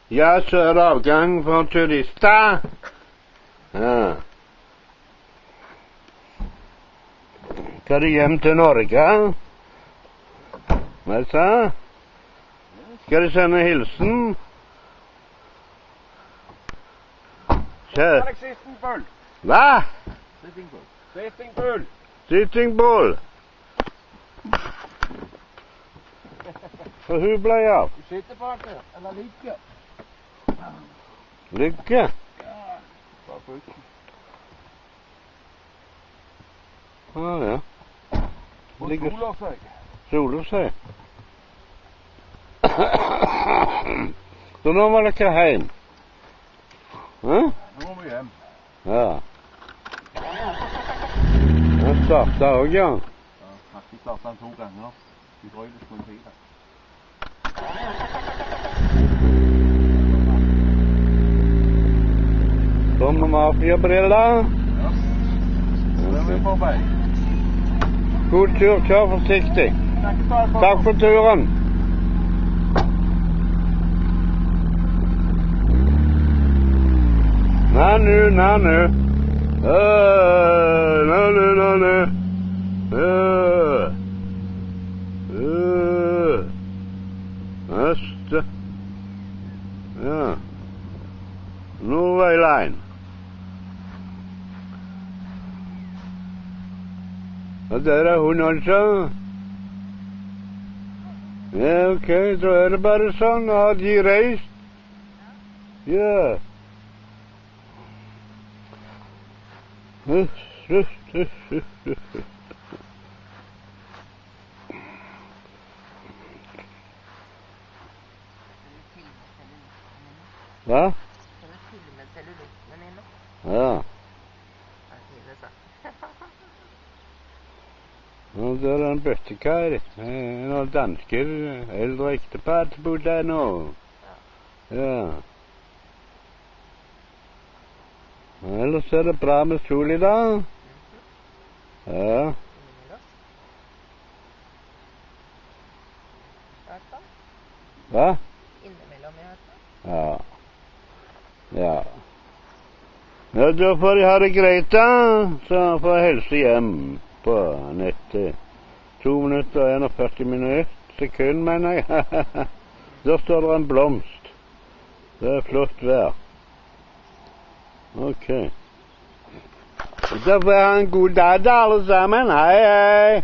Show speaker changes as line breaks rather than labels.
Ja, så er det avgang for turister. Ja. Skal du hjem til Norge? Hva sa du? Skal du sende hilsen?
Sitting bull.
Hva?
Sitting bull. Sitting bull.
Sitting bull. For hun ble av.
Du sitter bak der, eller ligger.
Lykke.
Ja, bare buksen.
Ja.
Og
Ligger
soler seg.
soler seg. Så nå må dere hjem. Hæ?
Nå må vi hjem.
Ja. Den starta òg, ja.
Ja, faktisk startet han 2 ganger. Vi drøy det som en 4.
Sånn med mafiabriller.
Ja. Så er vi på vei.
God tur, kjør forsiktig. Takk for turen. Nanu. Nanu. Neste. Ja. Norway Line. Og der er hun altså. Ja, ok, så er det bare sånn. Har de reist? Ja. Hva? Ja. Og der er en bøttekar. Noen dansker, eldre ektepar som bodde der nå. Ja. Ellers er det bra med sol i dag. Ja. Hva? Ja. Ja. Ja, da får de ha det greit da. Så får jeg hilse hjem på nettet. 2 minutter og 41 minutter. Sekund, mener jeg. Da står det en blomst. Det er flott vær. Ok. Da får jeg ha en god dag da, alle sammen. Hei, hei.